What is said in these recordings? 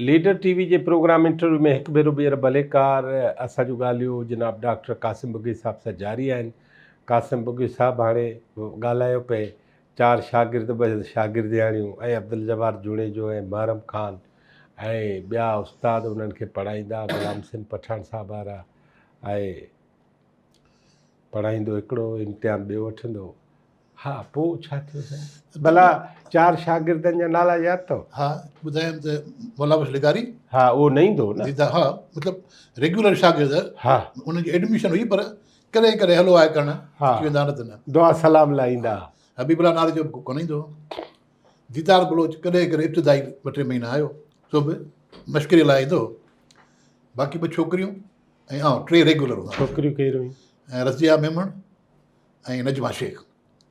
Leader TV जे programme interview में हिकु भेरो ॿीहर भलेकार असांजूं ॻाल्हियूं जनाब डॉक्टर क़ासिम बुगी साहब सां जारी आहिनि। क़ासिम बुगी साहब हाणे ॻाल्हायो पे 4 शागिर्द, 2 शागिर्दियाणियूं ऐं अब्दुल जब्बार जूणेजो ऐं महरम ख़ान ऐं ॿिया उस्ताद उन्हनि खे पढ़ाईंदा, गुलाम सिंह पठान साहब वारा ऐं पढ़ाईंदो हिकिड़ो, इम्तिहान ॿियो वठंदो। हा, पोइ छा थियो साईं? भला 4 शागिर्दनि जा नाला यादि अथव? हा, ॿुधायमि त मोलाबश लिगारी। हा, उहो न ईंदो न? हा, मतिलबु रेगुलर शागिर्द। हा, उनजी एडमिशन हुई, पर कॾहिं कॾहिं हलो आहे करणु अची वेंदा, न त न दुआ सलाम लाइ ईंदा। हबीबुल्ला नाले जो कोन ईंदो। दीदार बलोच कॾहिं कॾहिं इब्तिदाई 2-3 महीना आयो, सो बि मश्किरी लाइ ईंदो। बाक़ी 2 छोकिरियूं ऐं 3 रेगुलर हूंदा। छोकिरियूं कहिड़ियूं हुयूं? ऐं रज़िया मेमण ऐं नजमा शेख,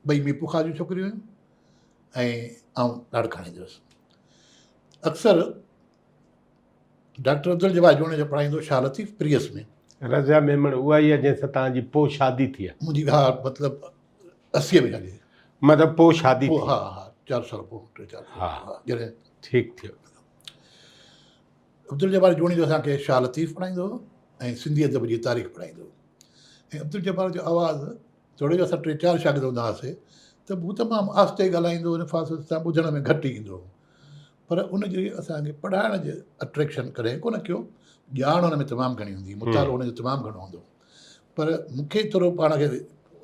2 मीपुखा जूं छोकिरियूं हुयूं ऐं ॾाढो खणींदो हुयुसि। अक्सर डॉक्टर अब्दुल जब्बार जूणे जो पढ़ाईंदो शाह लतीफ़ प्रियस में। रज़िया मेमण उहा ई आहे जंहिंसां तव्हांजी पोइ शादी थी आहे? मुंहिंजी, हा, मतिलबु 80 में शादी। मतिलबु पोइ शादी थी? हा हा, 4 साल पोइ, 3-4 साल। हा, जॾहिं ठीकु थियो। अब्दुल जब्बार जूणे जो असांखे शाह लतीफ़ पढ़ाईंदो हो ऐं सिंधी अदब जी तारीख़ पढ़ाईंदो हो। ऐं अब्दुल जब्बार जो आवाज़ु थोरो जो असां 3-4 शागिर्द हूंदा हुआसीं त हू तमामु आहिस्ते ॻाल्हाईंदो, निफ़ास सां ॿुधण में घटि ईंदो हो। पर उनजी असांखे पढ़ाइण जे अट्रैक्शन कॾहिं कोन कयो। ॼाण हुन में तमामु घणी हूंदी, मुतालो हुनजो तमामु घणो हूंदो। पर मूंखे थोरो पाण खे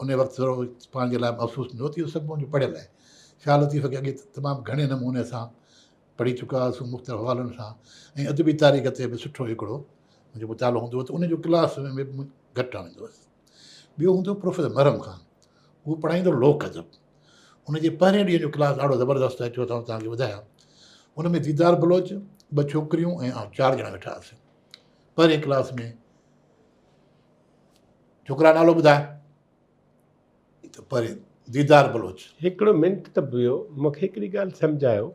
उन वक़्तु थोरो पाण जे लाइ महसूसु थींदो त इहो सभु मुंहिंजो पढ़ियल आहे। शाह लतीफ़ खे अॻे तमामु घणे नमूने सां पढ़ी चुका हुआसीं, मुख़्तलिफ़ हवालनि सां, ऐं अदबी तारीख़ ते बि सुठो हिकिड़ो मुंहिंजो मुतालो हूंदो हो, त उनजो क्लास में बि घटि आणींदो हुअसि। ॿियो हूंदो प्रोफेसर महरम ख़ान, उहो पढ़ाईंदो लोक अदब। उनजे पहिरें ॾींहं जो क्लास ॾाढो ज़बरदस्तु आहे, चो त तव्हांखे ॿुधायां। उन में दीदार बलोच, 2 छोकिरियूं ऐं 4 ॼणा वेठा हुआसीं पहिरें क्लास में। छोकिरा नालो ॿुधाए? त पहिरें दीदार बलोच। हिकिड़ो मिंट त बीहो, मूंखे हिकिड़ी ॻाल्हि सम्झायो।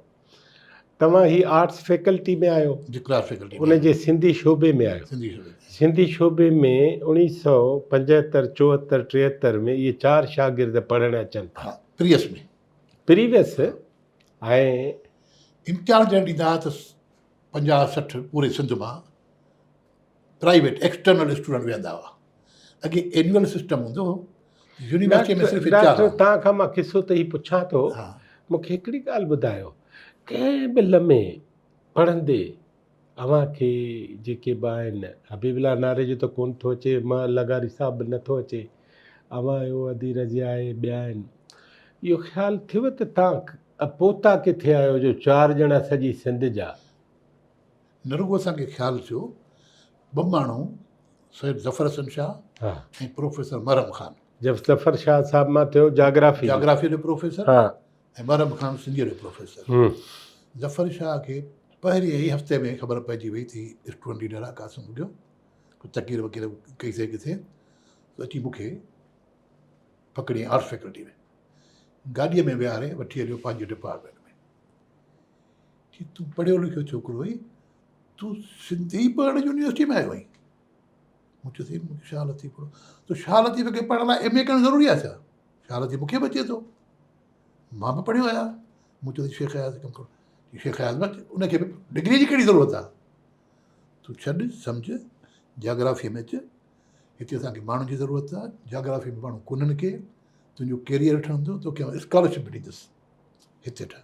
तव्हां ही आर्ट्स फैकल्टी में आहियो? जी, क्लास फैकल्टी। उनजे सिंधी शोबे में आहियो? सिंधी शोबे। सिंधी शोबे में 1975, 74, 73 में इहे 4 शागिर्द पढ़णु अचनि था? हा, प्रीवियस में। प्रीवियस। ऐं इम्तिहान जॾहिं ॾींदा त 50-60 पूरे सिंध मां प्राइवेट एक्सटर्नल स्टूडेंट वेहंदा हुआ। अॻे एनुअल सिस्टम हूंदो हो, यूनिवर्सिटी में सिर्फ़ु 4। डॉक्टर, तव्हां खां मां किसो त ही पुछां थो। मूंखे हिकिड़ी ॻाल्हि ॿुधायो, कंहिं बि लम्हे पढ़ंदे अव्हांखे जेके ॿ आहिनि, हबीबुल्ला नाले जो त कोन थो अचे, मां लगारी साहब बि नथो अचे, अव्हां जो अदी रज़िया आहे, ॿिया आहिनि, इहो ख़्यालु थियव त तव्हां पहुता किथे आहियो जो 4 ॼणा सॼी सिंध जा? न रुॻो असांखे ख़्यालु थियो, 2 माण्हू, सैयद ज़फ़र हसन शाह ऐं प्रोफेसर महरम ख़ान। ज़फ़र शाह साहब मां थियो जाग्राफी जो प्रोफेसर, ऐं महरम ख़ान सिंधीअ जो प्रोफेसर। ज़फ़र शाह खे पहिरें ई हफ़्ते में ख़बर पइजी वई थी स्टूडेंट लीडर आहे क़ासिम बुगियो, कुझु तक़रीर वक़ीर कईसीं किथे, त अची मूंखे पकड़ी आर्ट्स फैकल्टी में गाॾीअ में विहारे वठी हलियो पंहिंजे डिपार्टमेंट में। कि तूं पढ़ियो लिखियो छोकिरो हुई, तूं सिंधी पढ़ण यूनिवर्सिटी में आयो आहीं? मूं चयोसीं मूंखे शाह लतीफ़ पढ़ो। तो शाह लतीफ़ खे पढ़ण लाइ MA करणु ज़रूरी आहे छा? शाह लतीफ़ मूंखे बि अचे थो, मां बि पढ़ियो आहियां। मूं चयोसीं शेख अयाज़ कमु करो। शेख अयाज़ में उनखे बि डिग्री जी कहिड़ी ज़रूरत आहे? तूं छॾ, सम्झ, जाग्राफीअ में अचु, हिते असांखे माण्हुनि जी ज़रूरत आहे, जाग्राफी में माण्हू कोन्हनि के, तुंहिंजो कैरियर ठहंदो, तोखे स्कॉलरशिप बि ॾींदुसि, हिते ठह।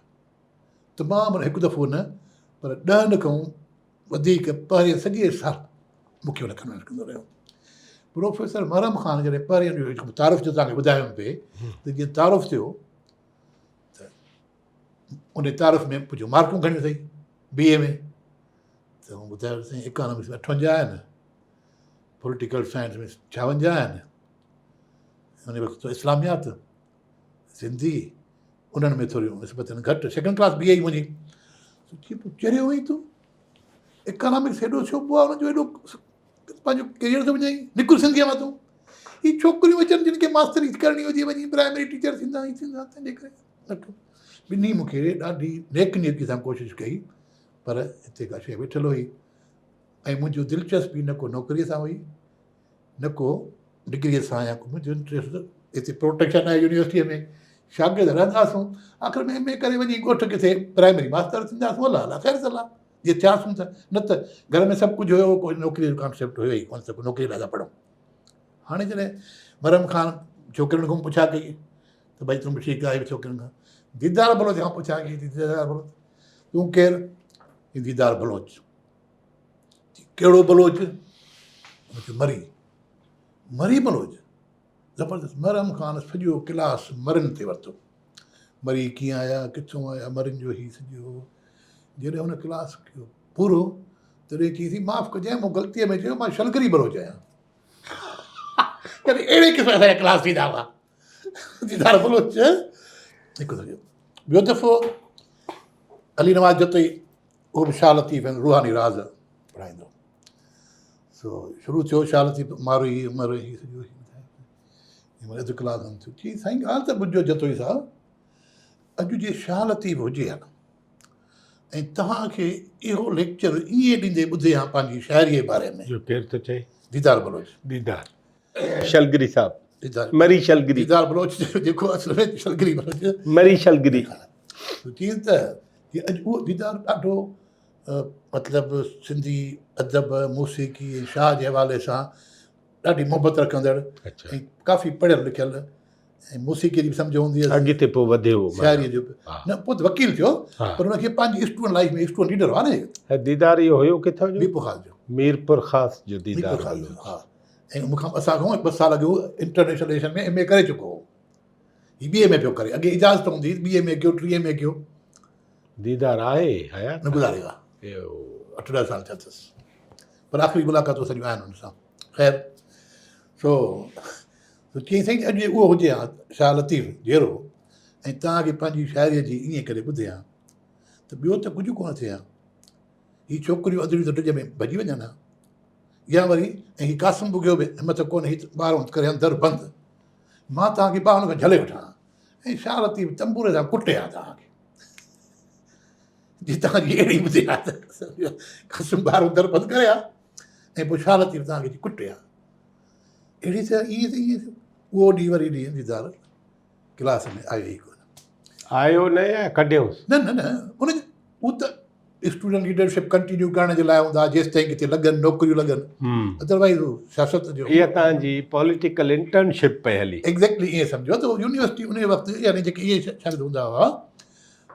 तमामु हिकु दफ़ो न पर 10 खां वधीक पहिरें सॼे साल मूंखे हुन कन्वेंस कंदो रहियो। प्रोफेसर महरम ख़ान जॾहिं पहिरें तारुफ़ जो तव्हांखे ॿुधायो पिए, त जीअं तारुफ़ थियो त उन तारुफ़ में पुछियो मार्कूं घणियूं अथई BA में? त हू ॿुधायो साईं इकोनॉमिक्स में 58 आहिनि, पॉलिटिकल साइंस में 56 आहिनि, उन वक़्तु इस्लामियात, सिंधी, उन्हनि में थोरियूं निस्बतनि घटि, 2nd क्लास BA ई मुंहिंजी। चरियो हुई तूं इकोनॉमिक्स हेॾो शोभो आहे, हुनजो हेॾो पंहिंजो कैरियर थो वञाई, निकुर सिंधीअ मां तूं। ही छोकिरियूं अचनि जिन खे मास्तरी करणी हुजे, वञी प्राइमरी टीचर थींदा ई थींदा, तंहिंजे करे नथो। ॿिन्ही मूंखे ॾाढी नेक नीति सां कोशिशि कई, पर हिते का शइ वेठल हुई। ऐं मुंहिंजो दिलचस्पी न को नौकरीअ सां हुई, न को डिग्रीअ सां, या को मुंहिंजो इंट्रस्ट हिते प्रोटेक्शन आहे यूनिवर्सिटीअ में, शागिर्द रहंदासूं, आख़िर में MA करे वञी ॻोठ किथे प्राइमरी मास्तर थींदासीं, अला अला ख़ैर सलाह, ये थियासीं त न त घर में सभु कुझु हुयो, कोई नौकिरीअ जो कॉन्सेप्ट हुयो ई कोन, सभु नौकिरी लाइ था पढ़ूं। हाणे जॾहिं मरम ख़ान छोकिरियुनि खां पुछा कई त भई तूं बि ठीकु आहे छोकिरियुनि खां, दीदार बलोच खां पुछा कई दीदार बलोच तूं केरु, दीदार बलोच, कहिड़ो बलोच, मरी, मरी बलोच, ज़बरदस्त। मरम ख़ान सॼो क्लास मरनि ते वरितो, मरी कीअं आया, किथां आया, मरनि जो ई सॼो। जॾहिं हुन क्लास कयो पूरो तॾहिं चई थी माफ़ु कजांइ, मूं ग़लतीअ में चयो, मां शलगरी बलोच आहियां। अहिड़े क़िस्म असांजा क्लास थींदा हुआ, दीदार बलोच हिकु दफ़ो। ॿियो दफ़ो अली नवाज़ जतई, उहो बि शाह लतीफ़ ऐं रूहानी राज़ पढ़ाईंदो। सो शुरू थियो शाह लतीफ़ मारो ई मरो ई सॼो अधु कलाक खनि थियो। चई साईं ॻाल्हि त ॿुधिजो जतोई साहिबु, अॼु जे शाह लतीफ़ हुजे हा ऐं तव्हांखे इहो लेक्चर ईअं ॾींदे ॿुधे हा पंहिंजी शाइरीअ जे बारे में, जो केरु थो चए, दीदार बलोच, दीदार शलगरी साहब, दीदार मरी शलगरी, दीदार बलोच जेको असल में शलगरी बलोच, मरी शलगरी। चई त अॼु उहो दीदार ॾाढो मतिलबु सिंधी अदब मौसीक़ी ऐं शाह जे हवाले सां ॾाढी मोहबत रखंदड़ ऐं काफ़ी पढ़ियल लिखियल ऐं मौसीक़ी जी बि सम्झ हूंदी हुअसि, अॻिते पोइ वधियो शाइरीअ जो बि न, पोइ त वकील थियो पर हुनखे पंहिंजी स्टूडेंट लाइफ में स्टूडेंट लीडर हुआ न। दीदार इहो हुयो किथां जो, मीरपुर ख़ास जो, मीरपुर ख़ास जो दीदार। हा, ऐं मूंखां असांखां 2 साल अॻु इंटरनेशनल रिलेशन में MA करे चुको हो, हीउ BA में पियो करे, अॻे इजाज़त हूंदी BA में कयो 3 में कयो। दीदार आहे हया न गुज़ारियो आहे, 8-10 साल थिया अथसि, पर आख़िरी मुलाक़ातूं सॼियूं आहिनि हुन सां। ख़ैर सो चई साईं अॼु उहो हुजे हा शाह लतीफ़ जहिड़ो ऐं तव्हांखे पंहिंजी शाइरीअ जी ईअं करे ॿुधे हा त ॿियो त कुझु कोन थिए हा। हीअ छोकिरियूं अधूरियूं त ॾिज में भॼी वञनि हा, या वरी ऐं हीउ कासिम बुगियो बि हिमत कोन्हे, हीउ ॿाहिरों करे दर बंदि, मां तव्हांखे ॿाहिरि खां झले वठां ऐं शाह लतीफ़ तंबूरे सां कुटे हा तव्हांखे, जी तव्हांजी अहिड़ी ॿुधे हा त कासिम ॿाहिरों दर बंदि करे हा ऐं पोइ शाह लतीफ़ तव्हांखे कुटे हा। अहिड़ी त ईअं त ईअं उहो ॾींहुं वरी ॾींहुं दीदार क्लास में आयो ई कोन, आयो न या कढियोसि, न न न उन उहो त स्टूडेंट लीडरशिप कंटिन्यू करण जे लाइ हूंदा जेसि ताईं किथे लॻनि नौकिरियूं लॻनि, अदरवाइज़ सियासत जो इहा तव्हांजी पॉलिटिकल इंटर्नशिप पई हली। एग्ज़ैक्टली ईअं सम्झो त यूनिवर्सिटी उन वक़्तु यानी जेके इहे शागिर्द हूंदा हुआ,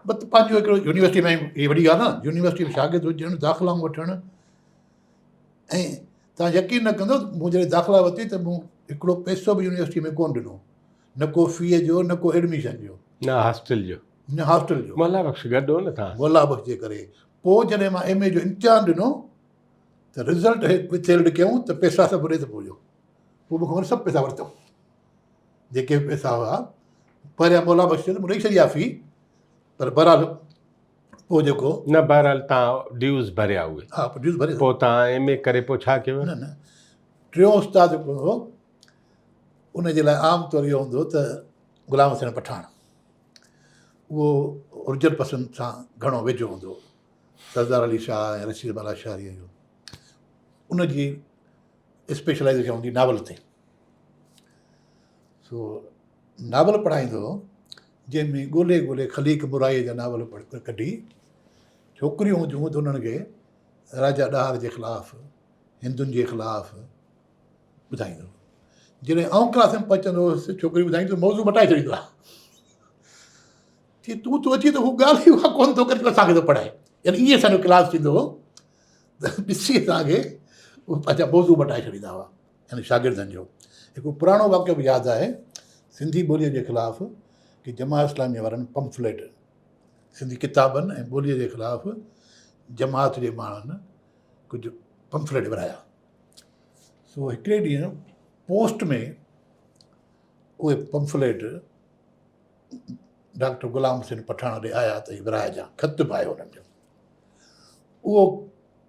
बस पंहिंजो हिकिड़ो यूनिवर्सिटी में इहा वॾी ॻाल्हि आहे न, यूनिवर्सिटी में शागिर्द हुजणु, दाख़िलाऊं वठणु, ऐं तव्हां यकीन न कंदो मूं जॾहिं दाख़िला वरिती त मूं हिकिड़ो पैसो बि यूनिवर्सिटी में कोन ॾिनो, न को फीअ जो न को एडमिशन जो, न हॉस्टल जो, न हॉस्टल जो, मोला बख़्श गॾु हो न तव्हां, मोला बख़्श जे करे। पोइ जॾहिं मां MA जो इम्तिहान ॾिनो त रिज़ल्ट विथेल्ड कयूं त पैसा सभु ॾे त पोइ मूंखां वरी सभु पैसा वरितऊं, जेके पैसा हुआ पहिरियां मोला बख़्श मूं ॾेई छॾी आहे फ़ी, पर बहरहाल पोइ जेको न बहरहाल तव्हां ड्यूज़ भरिया उहे, हा ड्यूज़ भरे, पोइ तव्हां MA करे पोइ छा कयो? न न टियों उस्तादु जेको हो उनजे लाइ आम तौरु इहो हूंदो त ग़ुलाम हुसैन पठान, उहो उर्जन पसंद सां घणो वेझो हूंदो, सरदार अली शाह ऐं रशीद बाला शाहरीअ जो, उनजी स्पेशलाइज़ेशन हूंदी नावल ते। सो नावल पढ़ाईंदो जंहिंमें ॻोल्हे ॻोल्हे खलीक बुराईअ जा नावल कढी, छोकिरियूं हुजूं त उन्हनि खे राजा ॾाहर जे ख़िलाफ़ु, हिंदुनि जे ख़िलाफ़ु ॿुधाईंदो। जॾहिं क्लास में पहुचंदो हुउसि छोकिरी ॿुधाईंदो मौज़ू मटाए छॾींदो आहे, चई तूं अची त हू ॻाल्हि ई उहा कोन थो करे असांखे थो पढ़ाए, यानी ईअं असांजो क्लास थींदो हो त ॾिसी असांखे उहे पंहिंजा मौज़ू मटाए छॾींदा हुआ, यानी शागिर्दनि जो। हिकिड़ो पुराणो वाक़ियो बि यादि आहे, सिंधी ॿोलीअ जे ख़िलाफ़ु की जमात इस्लामी वारनि पंफलेट, सिंधी किताबनि ऐं ॿोलीअ जे ख़िलाफ़ु जमात जे माण्हुनि कुझु पंफलेट विराया। सो हिकिड़े ॾींहुं पोस्ट में उहे पंफलेट डॉक्टर ग़ुलाम हुसैन पठान ॾे आया त हीअ विराइजा, ख़त बि आयो हुननि जो। उहो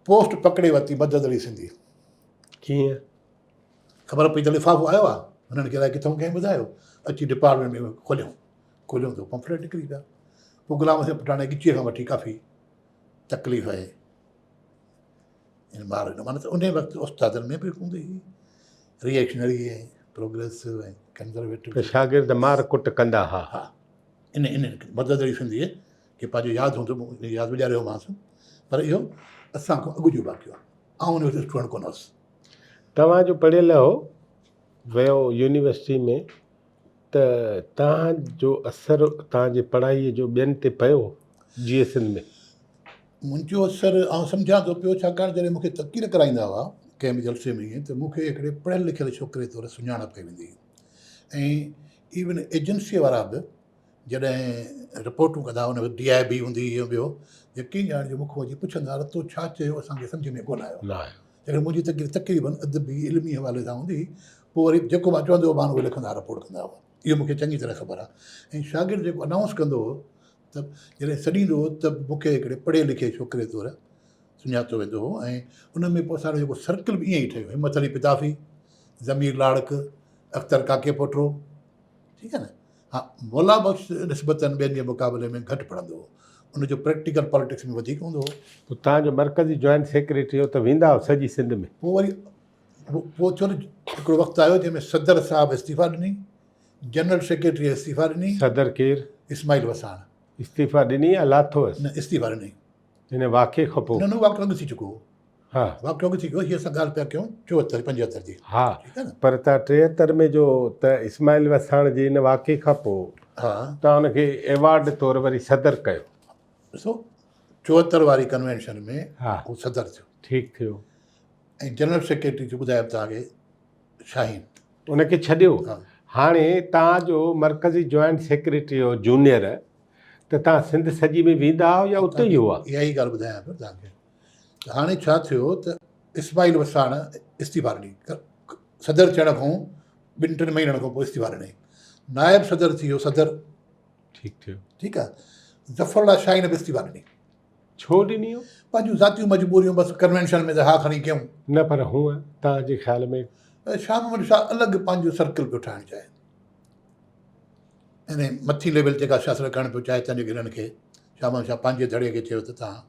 पोस्ट पकिड़े वरिती मदद अली सिंधी, कीअं ख़बर पई त लिफ़ाफ़ो आयो आहे, हुननि खे अलाए किथां कंहिं ॿुधायो, अची डिपार्टमेंट में खोलियूं त पंफलेट निकिरी पिया। पोइ ग़ुलाम हुसैन पठान जी गिचीअ खां वठी काफ़ी तकलीफ़ आहे ॿार ॾिनो, माना त उन वक़्तु उस्तादनि में बि हूंदी हुई रिएक्शनरी ऐं प्रोग्रेसिव ऐं कंज़र्वेटिव, शागिर्द मार कुट कंदा हा। हा इन मदद अली सिंधीअ खे पंहिंजो यादि हूंदो, यादि विचारियोमांसि पर इहो असां खां अॻु जो वाक़ियो आहे, आउं हुन वटि स्टूडेंट कोन हुअसि। तव्हांजो पढ़ियल हो वियो यूनिवर्सिटी में त तव्हांजो असरु तव्हांजे पढ़ाईअ जो ॿियनि ते पियो GSN में? मुंहिंजो असरु आउं सम्झां थो पियो, छाकाणि जॾहिं मूंखे तक़ीर कराईंदा हुआ कंहिं बि जलसे में ईअं, त मूंखे हिकिड़े पढ़ियल लिखियल छोकिरे तौरु सुञाणप कई वेंदी हुई। ऐं इवन एजेंसीअ वारा बि जॾहिं रिपोर्टूं कंदा हुन में DIB हूंदी इहो ॿियो, यकीन ॼाण जो मूंखां अची पुछंदा त तूं छा चयो असांखे सम्झ में कोन आयो। न आहे। जॾहिं मुंहिंजी तक़ीर तक़रीबन अदबी इल्मी हवाले सां हूंदी, पोइ वरी जेको मां चवंदो हुओ मां उहे लिखंदा रिपोर्ट कंदा हुआ। इहो मूंखे चङी तरह ख़बर आहे। ऐं शागिर्द जेको अनाउंस कंदो हो त जॾहिं सॾींदो हो त मूंखे हिकिड़े पढ़े लिखे छोकिरे तौरु सुञातो वेंदो हो। ऐं उन में पोइ असांजो जेको सर्कल बि ईअं ई ठहियो, हिम्मत अली पिताफ़ी, ज़मीर लाड़क, अख़्तर काके पोटरो, ठीकु आहे न। हा, मौला बख़्श निस्बतनि ॿियनि जे मुक़ाबले में घटि पढ़ंदो हो, उनजो प्रैक्टिकल पॉलिटिक्स में वधीक हूंदो हो। पोइ तव्हांजो मर्कज़ी जॉइंट सेक्रेटरी हो त वेंदा हो सॼी सिंध में? पोइ वरी पोइ छो न हिकिड़ो वक़्तु आयो जंहिंमें सदर साहिबु इस्तीफ़ा ॾिनी, जनरल सेक्रेटरी इस्तीफ़ा ॾिनी। सदर केरु? इस्माइल वसाण। इस्तीफ़ा ॾिनी या लाथोसि? न, इस्तीफ़ा ॾिनी। हिन वाक़े खां पोइ? न वाक़ियो अॻु थी चुको हो। हा, वाक़ियो अॻु थी वियो। हीअ असां ॻाल्हि पिया कयूं 74 75 जी। हा, ठीकु आहे न। पर तव्हां 73 में जो त इस्माइल वसाण जे हिन वाक़े खां पोइ हा, तव्हां हुनखे एवार्ड तौरु वरी सदर कयो? ॾिसो 74 वारी कन्वेंशन में हा, उहो सदर थियो। ठीकु थियो। ऐं जनरल सेक्रेटरी जो ॿुधायो तव्हांखे शाहीन, उनखे छॾियो। हा। हाणे तव्हांजो मर्कज़ी जॉइंट सेक्रेटरी हो जूनियर, त तव्हां सिंध सॼी में वेंदा हुआ या उते ई हुआ? इहा ई ॻाल्हि ॿुधायां पियो तव्हांखे। त हाणे छा थियो त इस्माइल वसाण इस्तीफ़ा ॾिनी, सदर थियण खां 2-3 महीननि खां पोइ इस्तीफ़ा ॾिनई। नायब सदर थी वियो सदर। ठीकु थियो। ठीकु आहे। ज़फ़रुल्लाह शाहीन बि इस्तीफ़ा ॾिनी। छो ॾिनी हो? पंहिंजूं ज़ातियूं मजबूरियूं, बसि कन्वेंशन में त हा खणी कयूं। न, पर हूअं तव्हांजे ख़्याल में? शाह मोहम्मद शाह अलॻि पंहिंजो सर्कल पियो ठाहिणु चाहे, यानी मथी लेवल जेका शासन करणु पियो चाहे तंहिंजे हिननि खे शाह मोहम्मद शाह पंहिंजे धड़े खे चयो त तव्हां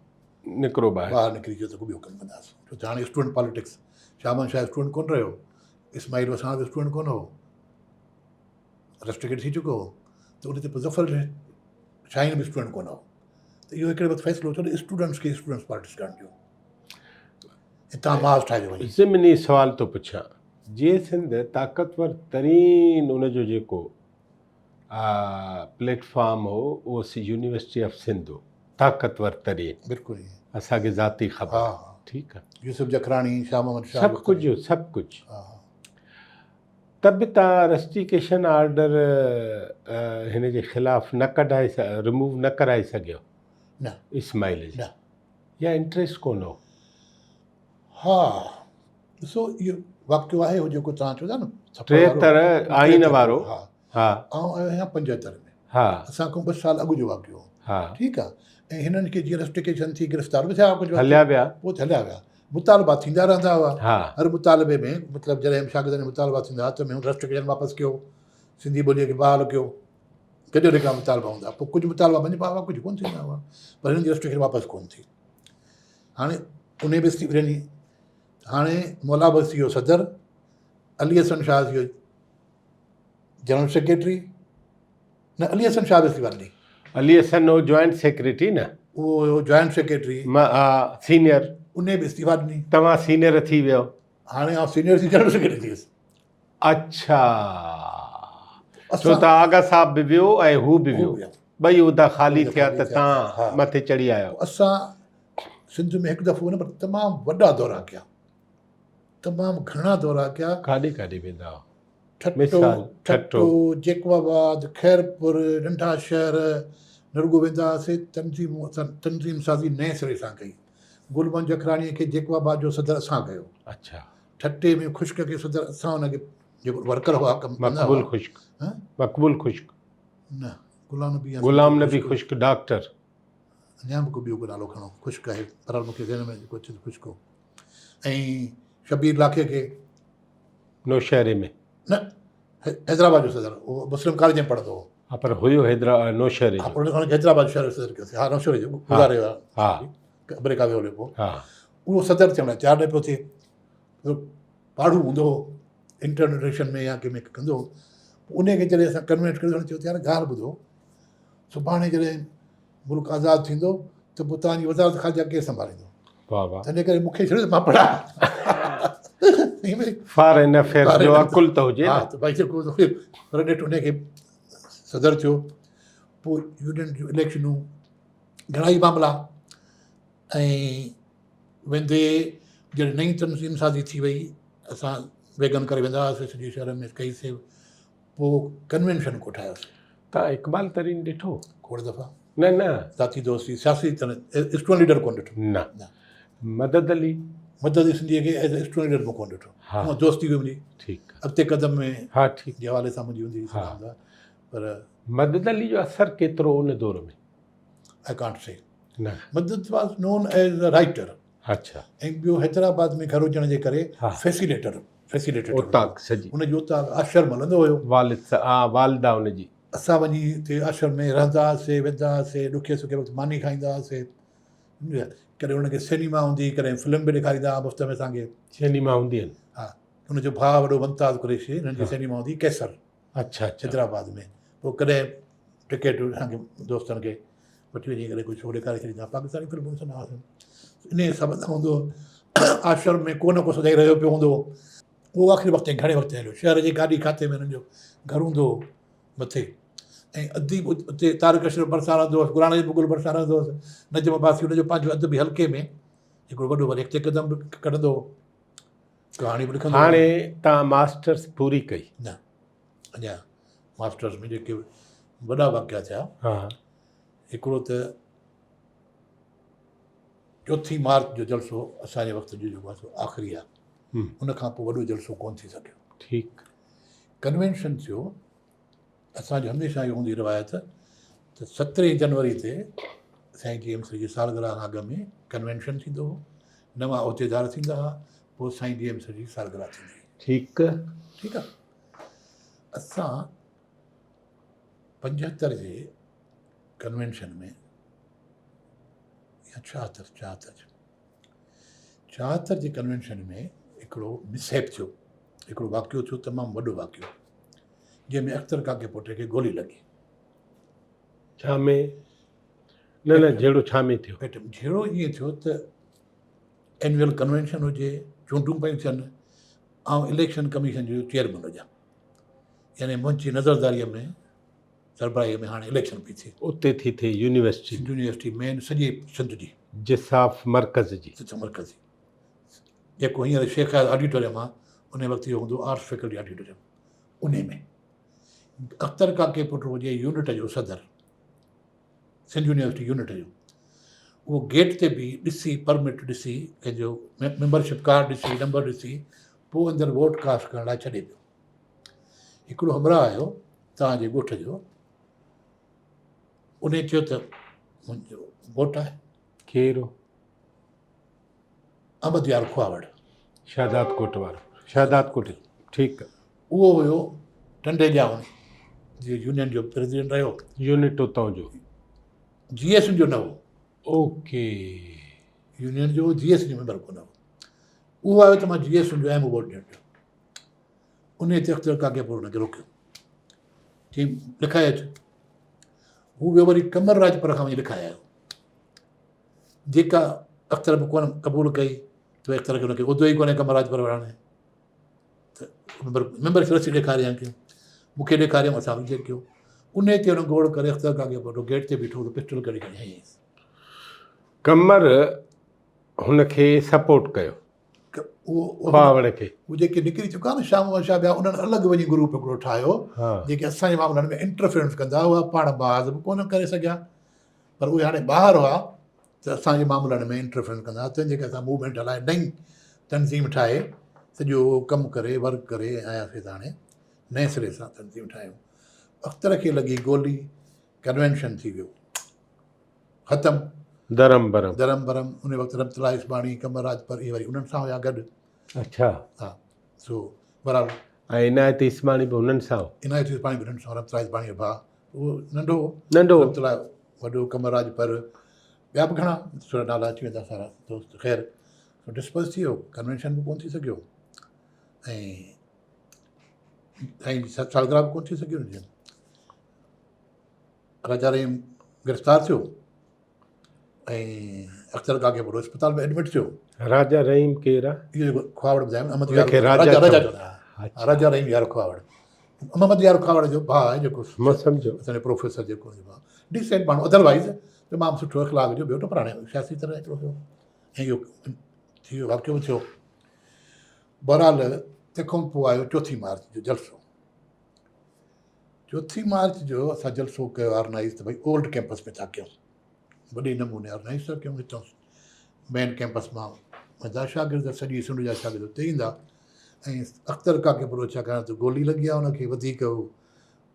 निकिरो ॿाहिरि निकिरी अचो त को ॿियो कमु कंदासीं। छो त हाणे student politics, Shah Mohammad Shah student कोन रहियो, इस्माइल वसाण बि स्टूडेंट कोन हो, रस्ट्रिकेट थी चुको हो, त उन ते पोइ ज़फ़र शाहीन बि स्टूडेंट कोन हो। त इहो हिकिड़े वक़्तु फ़ैसिलो थियो त स्टूडेंट्स खे स्टूडेंट्स पॉलिटिक्स करणु ॾियो, हितां मास ठाहियो वञे। ज़िमनी सुवाल थो पुछां, जीअं सिंध ताक़तवर तरीन उनजो जेको प्लेटफॉर्म हो उहो यूनिवर्सिटी ऑफ सिंध हो, ताक़तवर तरीन। बिल्कुलु ईअं असांखे ज़ाती ख़बर। हा, ठीकु आहे। यूसुफ जखराणी, शाह मोहम्मद शाह, सभु कुझु सभु कुझु। हा। त बि तव्हां रस्टिकेशन ऑर्डर हिन जे ख़िलाफ़ु न कढाए रिमूव न कराए सघियो? न, इस्माइल जी? न। या इंट्रस्ट कोन हो? हा, ॾिसो इहो वाक़ियो आहे उहो जेको तव्हां चओ था न 73 आइन वारो। हा, हा, आउं आयो आहियां 75 में। हा, असां खां 2 साल अॻु जो वाक़ियो हो। हा, ठीकु आहे। ऐं हिननि खे जीअं रस्टिकेशन थी गिरफ़्तार बि थिया, कुझु हलिया विया। पोइ हलिया विया। मुतालबा थींदा रहंदा हुआ। हा, हर मुतालबे में मतिलबु जॾहिं शागिर्दनि मुतालबा थींदा त में रस्टिकेशन वापसि कयो, सिंधी ॿोलीअ खे बहाल कयो, केॾो हिकिड़ा मुतालबा हूंदा। पोइ कुझु मुतालबा मञिबा हुआ, कुझु कोन थींदा हुआ, पर हिननि जी रस्टिकेशन वापसि कोन थी। हाणे उन बि इस्तीफ़ो ॾिनी। हाणे मौला बस थी वियो सदर, अली हसन शाह थी वियो जनरल सेक्रेटरी। न, अली हसन शाह बि इस्तीफ़ा ॾिनी। अली हसन हो जॉइंट सेक्रेटरी न? उहो हुयो जॉइंट सेक्रेटरी। सीनियर। उन बि इस्तीफ़ा ॾिनी। तव्हां सीनियर थी वियो? हाणे आउं सीनियर थी जनरल सेक्रेटरी थी वियुसि। अच्छा, छो त आगा साहब बि वियो ऐं हू बि वियो, ॿई उहिदा ख़ाली थिया त तव्हां मथे चढ़ी आयो। असां सिंध में हिकु दफ़ो न पर तमामु वॾा दौरा कया, तमामु घणा दौरा कया। काॾे काॾे वेंदा हुआ? ठट्टो, जेकवाबाद, खैरपुर, नंढा शहर नरगो वेंदा हुआसीं। तंज़ीम साज़ी नए सिरे सां कई। गुलमन जखराणीअ खे जेकवाबाद जो सदर असां कयो। अच्छा। ठट्टे में ख़ुश्क खे सदर असां हुनखे जेको वर्कर हुआ कमु कंदा हुआ। मक़बूल ख़ुश्क न, गुलाम नबी ख़ुश्क डॉक्टर। अञा बि को ॿियो को नालो खणो, ख़ुश्क आहे पर मूंखे ज़हन में जेको अचे ख़ुश्क हो। ऐं शबीर लाखे खे नौशहरे में? न, हैदराबाद जो सदर, उहो मुस्लिम कॉलेज में पढ़ंदो हो। हा, पर हुयो नौशहरे जो। हा, पर हैदराबाद शहर जो सदर कयोसीं। हा, नौशहरे जो गुज़ारे वियो आहे। हा, अमेरिका वियो हुयो। पोइ हा, उहो सदर थियण तयारु न पियो थिए। पाड़ू हूंदो हो इंटरनेशन में या कंहिंमें कंदो हो। उनखे जॾहिं असां कन्वेंट कयो चयो यार ॻाल्हि ॿुधो, सुभाणे जॾहिं मुल्क आज़ादु थींदो त पोइ तव्हांजी वज़ारत ख़ारजा केरु संभालींदो? वाह वाह। तंहिंजे करे मूंखे छॾियो मां पढ़ां। फॉरेन अफेयर्स जो अकुल त हुजे हा, न। त भई जेको पर ॾिठो उनखे सदर थियो। पोइ यूनियन जूं इलेक्शनूं, घणा ई मामला, ऐं वेंदे जॾहिं नई तनज़ीम साज़ी थी वई, असां वेगन करे वेंदा हुआसीं सॼे शहर में कईसीं। पोइ कन्वेंशन कोठायोसीं तव्हां इक़बाल तरीन ॾिठो? खोड़ दफ़ा। न न साथी दोस्ती सियासी स्टूडेंट लीडर कोन ॾिठो। न। मदद अली? मदद सिंधीअ खे एज़ ए स्टूडेंट लीडर कोन ॾिठो। हा हूअं दोस्ती हुई मुंहिंजी ठीकु। अॻिते कदम में हा ठीकु। जे हवाले सां मुंहिंजी हूंदी हुई। हा। पर मदद अली जो असरु केतिरो उन दौर में? I can't say. न। मदद was non as a writer. अच्छा। ऐं ॿियो हैदराबाद में घर हुजण जे करे हा। फैसिलेटर ओताक सॼी हुनजी उतां आश्रम हलंदो हुयो। वालिद हा वालिदा हुनजी। असां वञी हिते आश्रम में रहंदा हुआसीं, वेंदा हुआसीं, ॾुखे सुखे वक़्तु मानी खाईंदा हुआसीं। कॾहिं हुनखे सिनेमा हूंदी, कॾहिं फिल्म बि ॾेखारींदा हुआ मुफ़्त में असांखे। सिनेमा हूंदी आहिनि? हा, हुनजो भाउ वॾो मुमताज़ कुरैशी, हिननि जी सिनेमा हूंदी कैसर। अच्छा अच्छा। हैदराबाद में। पोइ कॾहिं टिकेट असांखे दोस्तनि खे वठी वञी करे कुझु शो ॾेखारे छॾींदा, पाकिस्तानी फिल्मूं ॾिसंदा हुआसीं। इन हिसाब सां हूंदो आश्रम में को न को सदाई रहियो पियो हूंदो। उहो आख़िरी वक़्तु ताईं घणे वक़्तु हलियो। शहर जी गाॾी खाते में हिननि जो घरु हूंदो मथे। ऐं अधी उते तारक अशरफ भरिसां रहंदो हुअसि, गुराणे जी बुगुल भरिसां रहंदो हुअसि, नजम अब्बासी हुनजो पंहिंजो अधु बि हल्के में हिकिड़ो वॾो वरी अॻिते कदम बि कढंदो हो, कहाणी बि लिखंदो। हाणे तव्हां मास्टर्स पूरी कई? न, अञा मास्टर्स में जेके वॾा वाक़िया थिया। हा। हिकिड़ो त 4 मार्च जो जलसो असांजे वक़्त जो जेको आहे आख़िरी आहे। उनखां पोइ वॾो जलसो कोन थी सघियो। ठीकु। कन्वेंशन थियो। असांजो हमेशह इहो हूंदी रिवायत त 17 जनवरी ते साईं जेम्स जी सालगिरह खां अॻु में कन्वेंशन थींदो हो, नवां उहिदेदार थींदा हुआ, पोइ साईं जेम्स जी सालगिरह थींदी हुई। ठीकु। ठीकु आहे। असां 75 जे कन्वेंशन में या 76 जे कन्वेंशन में हिकिड़ो मिसहैप थियो, हिकिड़ो वाक़ियो थियो, तमामु वॾो वाक़ियो, जंहिंमें अख्तर काके पोटे खे गोली लॻी। छा में? न न जहिड़ो छा में थियो? पेट में। जहिड़ो ईअं थियो त एनुअल कन्वेंशन हुजे, चूंडूं पियूं थियनि, ऐं इलेक्शन कमीशन जो चेयरमैन हुजां, यानी मुंहिंजी नज़रदारीअ में सरबराहीअ में हाणे इलेक्शन पई थिए। उते थी थिए यूनिवर्सिटी मेन सॼे सिंध जी जिसाफ मर्कज़ जी। मर्कज़ी जेको हींअर शेख ऑडिटोरियम आहे, उन वक़्तु इहो हूंदो आर्ट्स फैकल्टी ऑडिटोरियम। उन में अख्तर काके पुट हुजे यूनिट जो सदर, सिंध यूनिवर्सिटी यूनिट जो, उहो गेट ते बि ॾिसी परमिट ॾिसी पंहिंजो मेंबरशिप कार्ड ॾिसी नंबर ॾिसी पोइ अंदरि वोट कास्ट करण लाइ छॾे पियो। हिकिड़ो हमराह आयो तव्हांजे ॻोठ जो, उन चयो त मुंहिंजो वोट आहे। केरु? अहमद यार खुआवड़, शादात कोट वारो। शादात कोट। ठीकु। उहो हुयो टंडेजाम जी यूनियन जो प्रेसिडेंट रहियो। यूनिट उतां जो GS जो न हो। ओके। यूनियन जो GS जो मेंबर कोन हो। उहो आयो त मां GS जो अहम वोट ॾियणु ॾियो। उन ते अख्तर काके पोइ हुनखे रोकियो, चई लिखाए अचु। हू वियो वरी कमर राजपर खां वञी लिखाए आयो। जेका अख्तर बि कोन क़बूल कई त अख्तर खे हुनखे उहिदो ई कोन्हे कमर राजपर वणाणे, त मेंबरशिप रसीद ॾेखारियईं खे, मूंखे ॾेखारियऊं, असां बि चेक कयो। उन ते हुन गोड़ करे अख्तर काके पोइ गेट ते बीठो त पिस्टल कढी करे हयईंसि। कमर हुनखे सपोर्ट कयो, खुआवड़ खे। उहे जेके निकिरी चुका न शाम वंशा ॿिया, उन्हनि अलॻि वञी ग्रुप हिकिड़ो ठाहियो जेके असांजे मामलनि में इंटरफेरेंस कंदा हुआ। पाण बाज़ बि कोन करे सघिया, पर उहे हाणे ॿाहिरि हुआ त असांजे मामलनि में इंटरफेरेंस कंदा हुआ। तंहिंजे करे असां मूवमेंट हलाए नई तनज़ीम ठाहे सॼो कमु करे वर्क करे आयासीं त हाणे नए सिरे सां तनज़ीम ठाहियूं। अख्तर खे लॻी गोली, कन्वेंशन थी वियो ख़तमु। धरम भरम उन वक़्तु रमतला इस्माणी, कमर राजपर, इहे वरी उन्हनि सां हुया गॾु। अच्छा। हा, सो बराबरि। ऐं इनायत इस्माणी बि हुननि सां? इनायत इस्माणी बि हुननि सां, रमतला इस्माणी जो भाउ, उहो नंढो रमतला वॾो, कमर राजपर, ॿिया बि घणा थोरा नाला अची वेंदा सारा दोस्त। ख़ैरु डिस्पर्स थी वियो, कन्वेंशन बि कोन थी सघियो, ऐं सालगिरह बि कोन थी सघियो। राजा रहीम गिरफ़्तार थियो, ऐं अख़्तर काकेपुर अस्पताल में एडमिट थियो। राजा रहीम केरु आहे? इहो जेको खुआवड़ ॿुधायो न, अहमद उनखे यार राजा राजा राजा चवंदा। चवंदा हा। अच्छा। राजा रहीम यार खुआवड़, अहमद यार खुआवड़ जो भाउ आहे जेको मां सम्झो। असांजो प्रोफेसर जेको हुनजो भाउ, डिसेंट माण्हू अदरवाइज़ तमामु सुठो अख़लाक जो, ॿियो टपराणे सियासी तरह हिकिड़ो थियो ऐं इहो थी वियो वाक़ियो थियो। बहरहाल तंहिंखां पोइ आयो 4 मार्च जो जलसो। 4 मार्च जो असां जलसो कयो ऑर्गनाइज़ त भई ओल्ड कैंपस में था कयूं, वॾे नमूने ऑर्गनाइज़ था कयूं। हितां मेन कैंपस मां वेंदा शागिर्द, सॼी सिंध जा शागिर्द उते ईंदा ऐं अख़्तर काकेपुर छाकाणि त गोली लॻी आहे हुनखे, वधीक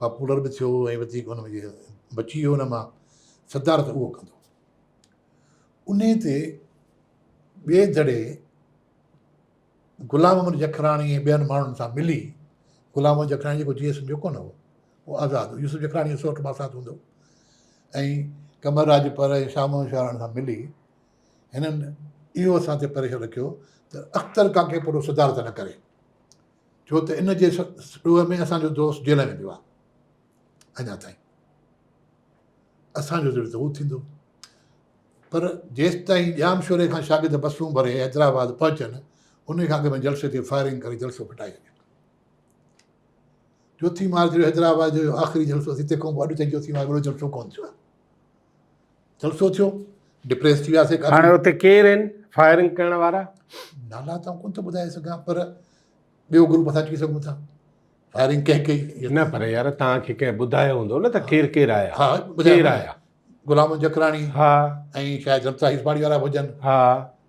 पॉपुलर बि थियो ऐं वधीक हुन में बची वियो हुन मां, सदारत उहो कंदो। उन ते ॿिए दड़े ग़ुलाम अहमद जखराणी ऐं ॿियनि माण्हुनि सां मिली, ग़ुलाम अहमद जखराणी जेको GSM जो कोन हो, उहो आज़ादु, यूसुफ जखराणी जो सोट मासात हूंदो, ऐं कमर राजपर ऐं शाम शाराण सां मिली हिननि इहो असां ते प्रेशर रखियो त अख़्तर काकेपुर सदारत न करे, छो त इन जे ॾोह में असांजो दोस्त जेल में पियो आहे अञा ताईं, असांजो दिलि त उहो थींदो। पर जेसि ताईं जाम शोरे खां शागिर्द बसूं भरे हैदराबाद पहुचनि, उन खां अॻु में जलसे ते फायरिंग करे जलसो फिटाए छॾियो। 4 मार्च जो हैदराबाद जो आख़िरी जलसो थी, तंहिंखां पोइ अॼु ताईं 4 मार्च जो जलसो कोन थियो आहे। जलसो थियो, डिप्रेस थी वियासीं। हाणे हुते केरु आहिनि फायरिंग करण वारा? नाला त कोन थो ॿुधाए सघां, पर ॿियो ग्रुप असां चई सघूं था फायरिंग कंहिं कई। न पर यार तव्हांखे कंहिं ॿुधायो हूंदो न त केरु केरु आया? हा केरु आया? ग़ुलाम जखराणी हा ऐं शायदि जनता हिसबाणी वारा हुजनि, हा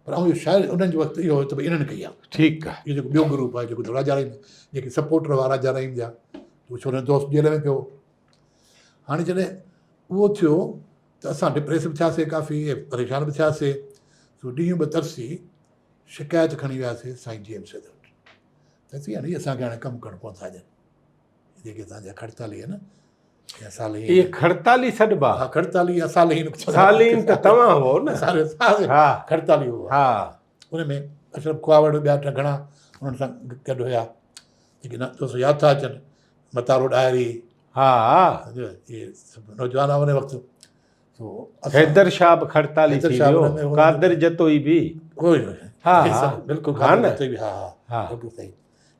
पर ऐं शायदि उन्हनि जो वक़्तु इहो त भई इन्हनि कई आहे। ठीकु आहे। इहो जेको ॿियो ग्रुप आहे जेको राजा रहीम, जेके सपोर्टर हुआ राजा रहीम जा, छो हुन दोस्त जेल में पियो। हाणे जॾहिं उहो थियो त असां डिप्रेस बि थियासीं काफ़ी, ऐं परेशान बि थियासीं। सो ॾींहं ॿ तरसी शिकायत खणी वियासीं साईं GM साहिब वटि, त थी आहे नी असांखे हाणे कमु करणु कोन था ॾियनि, जेके तव्हांजा खड़ताली आहे न या सालीन, इहे खड़ताली सॾिबा? हा खड़ताली या सालीन, सालीन त तव्हां हो न? हा खड़ताली हुआ। हा उन में अशरफ खुआवड़ ॿिया घणा उन्हनि सां गॾु हुया, जेके न दोस्त यादि था अचनि, मतारो डायरी, हा इहे सभु नौजवान उन वक़्तु। हैदर शाह बि खड़ताली थी वियो, कादर जतोई बि। हा हा बिल्कुलु हा न? हा हा बिल्कुलु सही।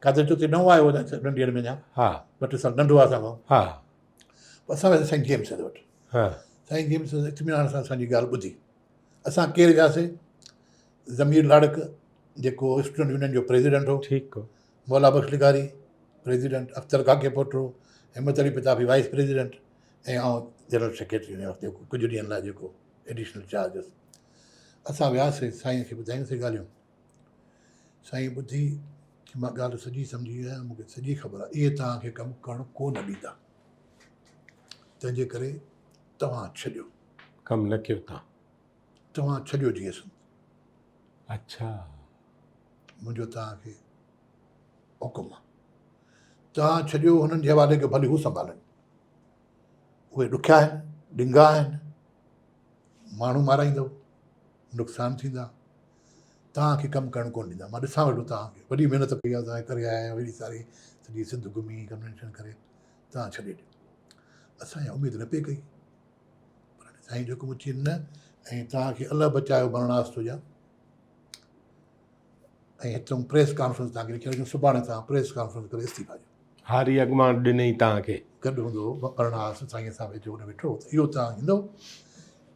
कादर जो न आयो नंढीअ में अञा, हा 2 साल नंढो आहे असां खां। हा असां वियासीं साईं GM साहिब वटि। हा साईं GM साहिब इत्मीनान सां असांजी ॻाल्हि ॿुधी। असां केरु वियासीं? ज़मीर लाड़क जेको स्टूडेंट यूनियन जो प्रेसिडेंट हो, ठीकु हो। मौला बख्श लिगारी प्रेसिडेंट, अख़्तर काकेपुर हिम्मत अली पिताबी वाइस प्रेसिडेंट, ऐं आउं जनरल सेक्रेटरी हुन वक़्तु जेको कुझु ॾींहंनि लाइ जेको एडिशनल चार्ज हुयुसि। असां वियासीं, साईं खे ॿुधायूंसीं ॻाल्हियूं। साईं ॿुधी कि मां ॻाल्हि सॼी सम्झी आहियां, मूंखे सॼी ख़बर आहे, इहे तव्हांखे कमु करणु कोन ॾींदा, तंहिंजे करे तव्हां छॾियो, कमु न कयो तव्हां छॾियो GSM। अच्छा, मुंहिंजो तव्हांखे हुकुम आहे, तव्हां छॾियो। हुननि जे हवाले कयो, भली हू संभालनि। उहे ॾुखिया आहिनि, ॾिंगा आहिनि, माण्हू माराईंदव, नुक़सानु थींदा, तव्हांखे कमु करणु कोन ॾींदा। मां ॾिसां वेठो तव्हांखे, वॾी महिनत कई आहे, तव्हां करे आया आहियो, वॾी सारी सॼी सिंध घुमी कन्वेंशन करे, तव्हां छॾे ॾियो। असां इहा उमेदु न पई कई, पर साईं जो हुकुम अची न, ऐं तव्हांखे अलाह बचायो बरणास्त हुजा। ऐं हितां प्रेस कॉन्फ्रेंस तव्हांखे लिखियो, सुभाणे तव्हां प्रेस कॉन्फ्रेंस करे इस्तीफ़ा ॾियो। हारी अॻुवान ॾिनई तव्हांखे, गॾु हूंदो बरणास्त साईं सां वेठो हुन वेठो, त इहो तव्हां ईंदो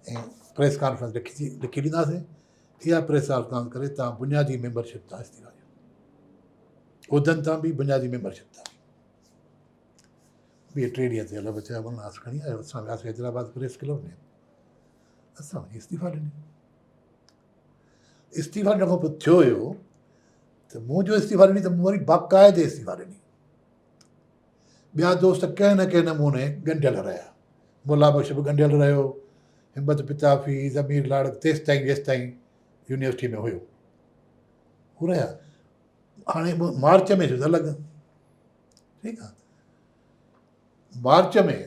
ऐं प्रेस कॉन्फ्रेंस लिखी ॾींदासीं। इहा प्रेस कॉन्फ्रेंस करे तव्हां बुनियादी मेंबरशिप तां इस्तीफ़ा ॾियो, उहिदनि तां बि बुनियादी मेंबरशिप तां। ॿिए 3 ॾींहं ते अलाह बचायो बरणास्त खणी आयो। असां वियासीं हैदराबाद प्रेस क्लब में, असां वञी इस्तीफ़ा ॾिनी। इस्तीफ़ा ॾियण खां पोइ थियो हुयो त मुंहिंजो इस्तीफ़ा ॾिनी, त मूं वरी बाक़ाइदे इस्तीफ़ा ॾिनी। ॿिया दोस्त कंहिं न कंहिं नमूने ॻंढियल रहिया, मुला बख्श बि ॻंढियल रहियो, हिम्मत पिताफ़ी, ज़मीर लाड़क, जेसिताईं यूनिवर्सिटी में हुयो हू रहिया। हाणे मार्च में थियो त अलॻि, ठीकु आहे। मार्च में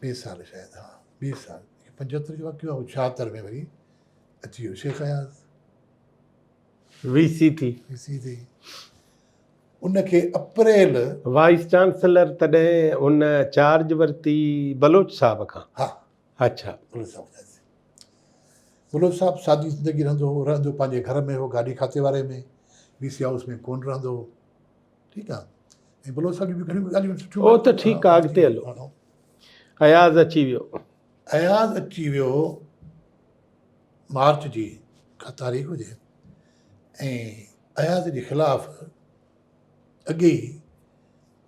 20 साल शायदि, हा 20 साल, 75 जो वाक़ियो आहे, 76 में वरी अची वियो शेख अयाज़, VC थी। उनखे अप्रैल, वाइस चांसलर तॾहिं उन चार्ज वरिती बलोच साहब खां। हा अच्छा बुलोच साहब ॿुधाईसीं। बुलोच साहब सादी ज़िंदगी रहंदो पंहिंजे घर में हो, गाॾी खाते वारे में, वीसी हाउस में कोन रहंदो हो, ठीकु आहे। ऐं बुलोच साहब जी बि घणियूं ॻाल्हियूं सुठियूं। उहो त ठीकु आहे, अॻिते हलो। अयाज़ अची वियो। अयाज़ अची वियो मार्च जी का तारीख़ हुजे, ऐं अयाज़ जे ख़िलाफ़ु अॻे ई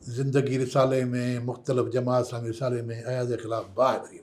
ज़िंदगी रिसाले में, मुख़्तलिफ़ जमात इस्लामी रिसाले में अयाज़ जे ख़िलाफ़ु बाहि भरी